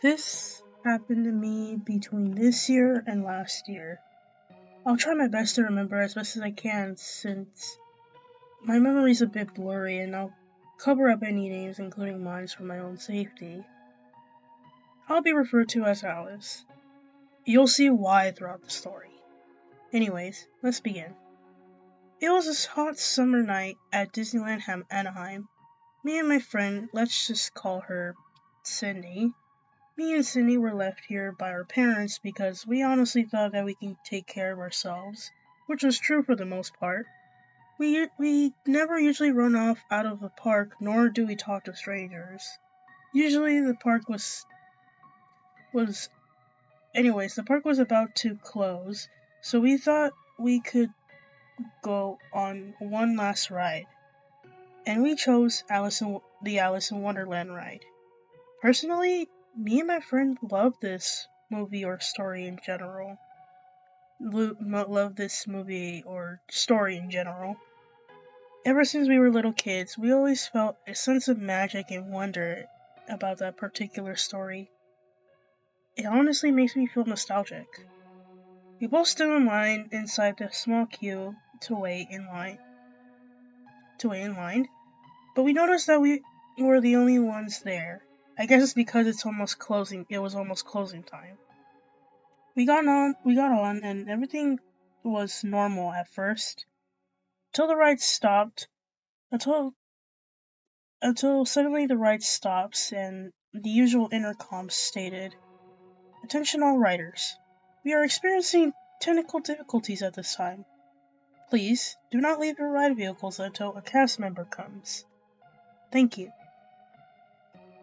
This happened to me between this year and last year. I'll try my best to remember as best as I can since my memory's a bit blurry and I'll cover up any names, including mine, for my own safety. I'll be referred to as Alice. You'll see why throughout the story. Anyways, let's begin. It was a hot summer night at Disneyland Anaheim. Me and my friend, let's just call her Sydney. Me and Sydney were left here by our parents because we honestly thought that we can take care of ourselves, which was true for the most part. We never usually run off out of the park, nor do we talk to strangers. Usually the park was anyways, the park was about to close, so we thought we could go on one last ride. And we chose the Alice in Wonderland ride. Personally, me and my friend love this movie or story in general. Love this movie or story in general. Ever since we were little kids, we always felt a sense of magic and wonder about that particular story. It honestly makes me feel nostalgic. We both stood in line inside the small queue to wait in line, but we noticed that we were the only ones there. I guess it's because it was almost closing time. We got on, and everything was normal at first, until the ride stopped, until suddenly the ride stops, and the usual intercom stated, "Attention all riders. We are experiencing technical difficulties at this time. Please, do not leave your ride vehicles until a cast member comes. Thank you."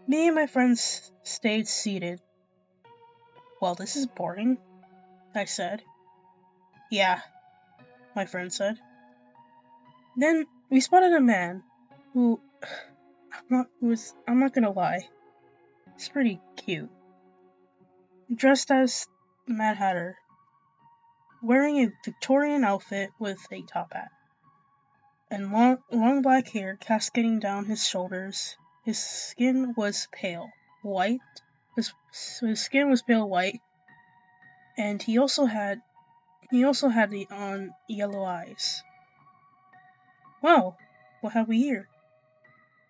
Me and my friends stayed seated. "Well, this is boring," I said. "Yeah," my friend said. Then we spotted a man who I'm not gonna lie, he's pretty cute. Dressed as the Mad Hatter, wearing a Victorian outfit with a top hat, and long black hair cascading down his shoulders. His skin was pale white. His skin was pale white, and he also had the yellow eyes. "Well, what have we here?"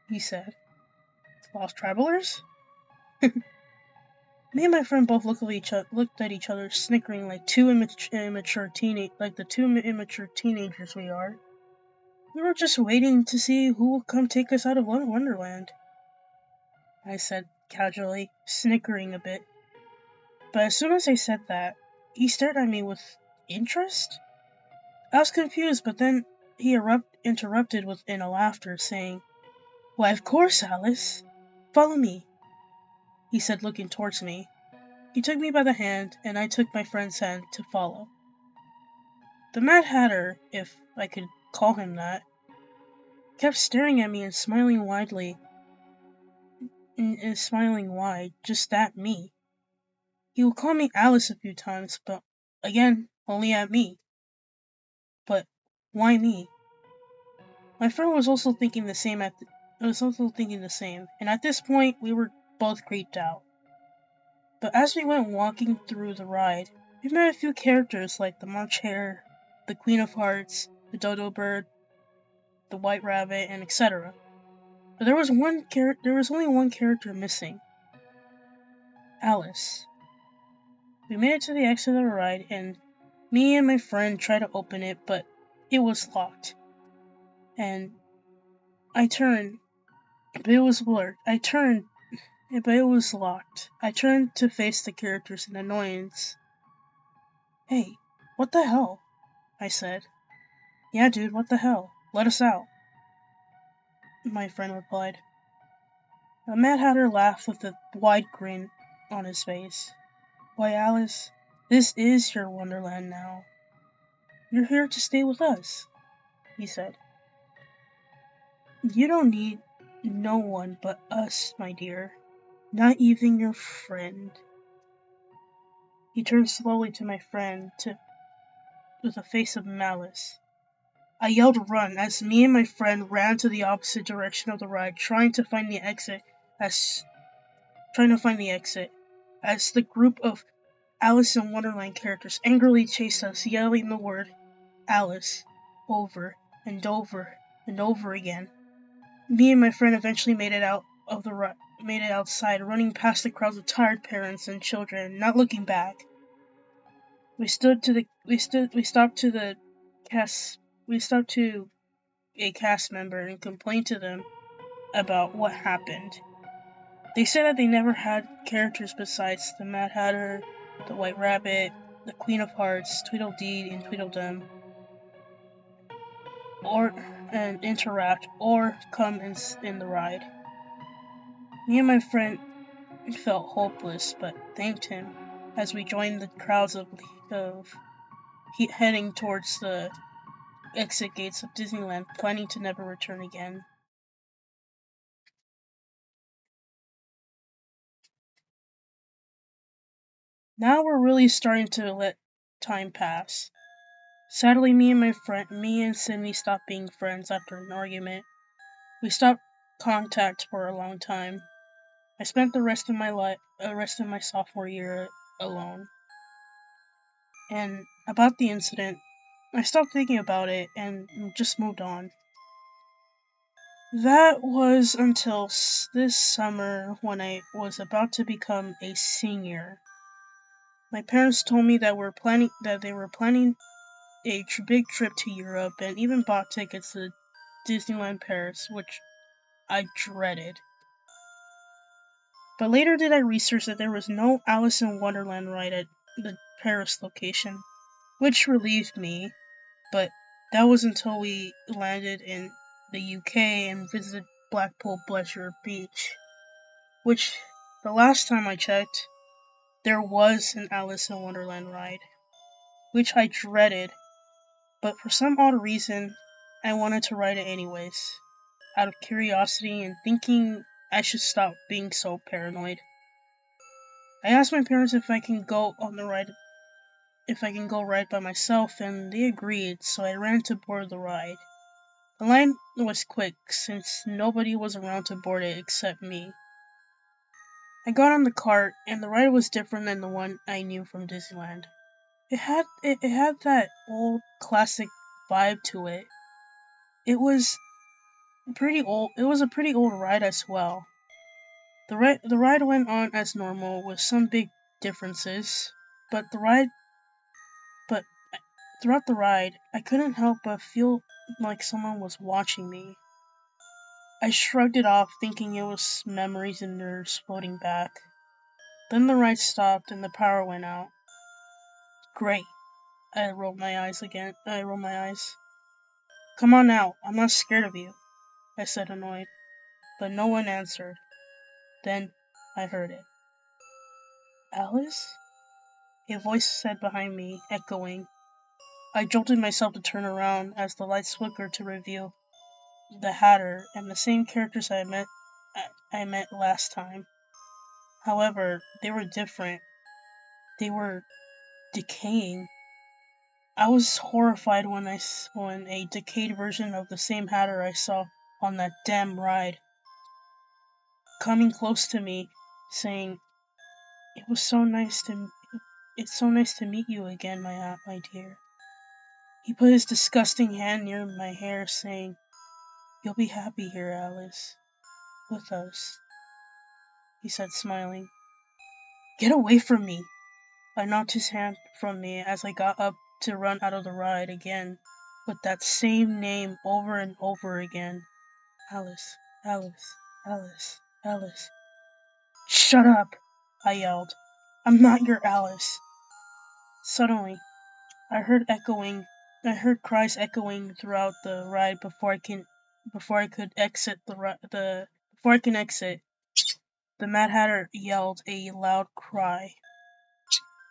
he said. "Lost travelers?" Me and my friend both looked at each other, snickering like the two immature teenagers we are. "We were just waiting to see who would come take us out of Wonderland," I said casually, snickering a bit. But as soon as I said that, he stared at me with interest. I was confused, but then he interrupted in a laughter, saying, "Why, of course, Alice. Follow me," he said, looking towards me. He took me by the hand, and I took my friend's hand to follow. The Mad Hatter, if I could call him that, kept staring at me and smiling wide, just at me. He would call me Alice a few times, but again, only at me. But why me? My friend was also thinking the same, and at this point, we were both creeped out. But as we went walking through the ride, we met a few characters like the March Hare, the Queen of Hearts, the Dodo Bird, the White Rabbit, and etc. But there was only one character missing. Alice. We made it to the exit of the ride, and me and my friend tried to open it, but it was locked. And I turned, but it was blurred. But it was locked. I turned to face the characters in annoyance. "Hey, what the hell?" I said. "Yeah, dude, what the hell? Let us out," my friend replied. The Mad Hatter laughed with a wide grin on his face. "Why, Alice, this is your Wonderland now. You're here to stay with us," he said. "You don't need no one but us, my dear. Not even your friend." He turned slowly to my friend with a face of malice. I yelled run as me and my friend ran to the opposite direction of the ride, trying to find the exit. as the group of Alice in Wonderland characters angrily chased us, yelling the word Alice over and over and over again. Me and my friend eventually made it outside, running past the crowds of tired parents and children, not looking back. We stopped to a cast member and complained to them about what happened. They said that they never had characters besides the Mad Hatter, the White Rabbit, the Queen of Hearts, Tweedledee, and Tweedledum, and interact or come in the ride. Me and my friend felt hopeless, but thanked him as we joined the crowds heading towards the exit gates of Disneyland, planning to never return again. Now we're really starting to let time pass. Sadly, me and Sydney stopped being friends after an argument. We stopped contact for a long time. I spent the rest of my sophomore year alone. And about the incident, I stopped thinking about it and just moved on. That was until this summer when I was about to become a senior. My parents told me that they were planning a big trip to Europe and even bought tickets to Disneyland Paris, which I dreaded. But later did I research that there was no Alice in Wonderland ride at the Paris location, which relieved me, but that was until we landed in the UK and visited Blackpool Pleasure Beach, which, the last time I checked, there was an Alice in Wonderland ride, which I dreaded, but for some odd reason, I wanted to ride it anyways, out of curiosity and thinking I should stop being so paranoid. I asked my parents if I can go ride by myself, and they agreed, so I ran to board the ride. The line was quick, since nobody was around to board it except me. I got on the cart, and the ride was different than the one I knew from Disneyland. It had that old classic vibe to it. It was pretty old. It was a pretty old ride as well. The ride went on as normal with some big differences, but throughout the ride, I couldn't help but feel like someone was watching me. I shrugged it off, thinking it was memories and nerves floating back. Then the ride stopped and the power went out. Great. I rolled my eyes. Come on out. I'm not scared of you, I said, annoyed. But no one answered. Then I heard it. Alice? A voice said behind me, echoing. I jolted myself to turn around as the lights flickered to reveal the Hatter and the same characters I met last time. However, they were different. They were decaying. I was horrified when a decayed version of the same Hatter I saw on that damn ride coming close to me, saying, It's so nice to meet you again, my dear." He put his disgusting hand near my hair, saying, "You'll be happy here, Alice, with us," he said, smiling. "Get away from me!" I knocked his hand from me as I got up to run out of the ride again, with that same name over and over again. Alice, Alice, Alice, Alice. "Shut up!" I yelled. "I'm not your Alice." Suddenly, I heard cries echoing throughout the ride before I could exit before I can exit. The Mad Hatter yelled a loud cry.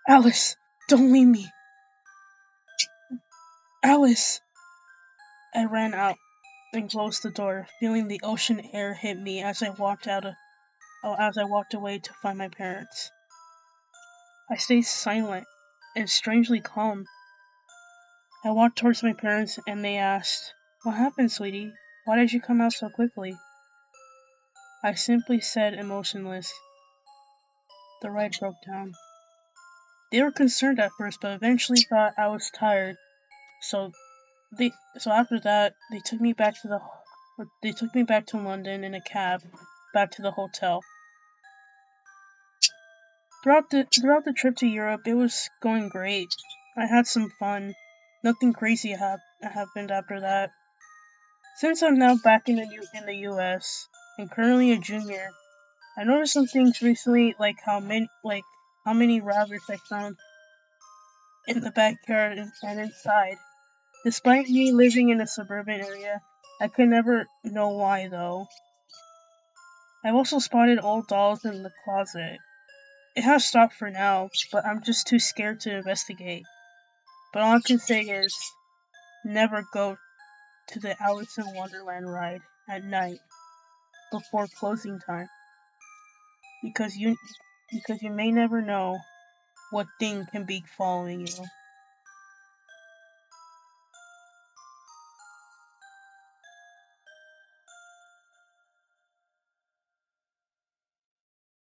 "Alice, don't leave me. Alice!" I ran out and closed the door, feeling the ocean air hit me as I walked away to find my parents. I stayed silent and strangely calm. I walked towards my parents and they asked, "What happened, sweetie? Why did you come out so quickly?" I simply said, emotionless, the ride broke down. They were concerned at first, but eventually thought I was tired. So so after that, they took me back to London in a cab, back to the hotel. Throughout the trip to Europe, it was going great. I had some fun. Nothing crazy happened after that. Since I'm now back in the U.S. and currently a junior, I noticed some things recently, like how many rabbits I found in the backyard and inside. Despite me living in a suburban area, I could never know why though. I've also spotted old dolls in the closet. It has stopped for now, but I'm just too scared to investigate. But all I can say is, never go to the Alice in Wonderland ride at night before closing time, because you may never know what thing can be following you.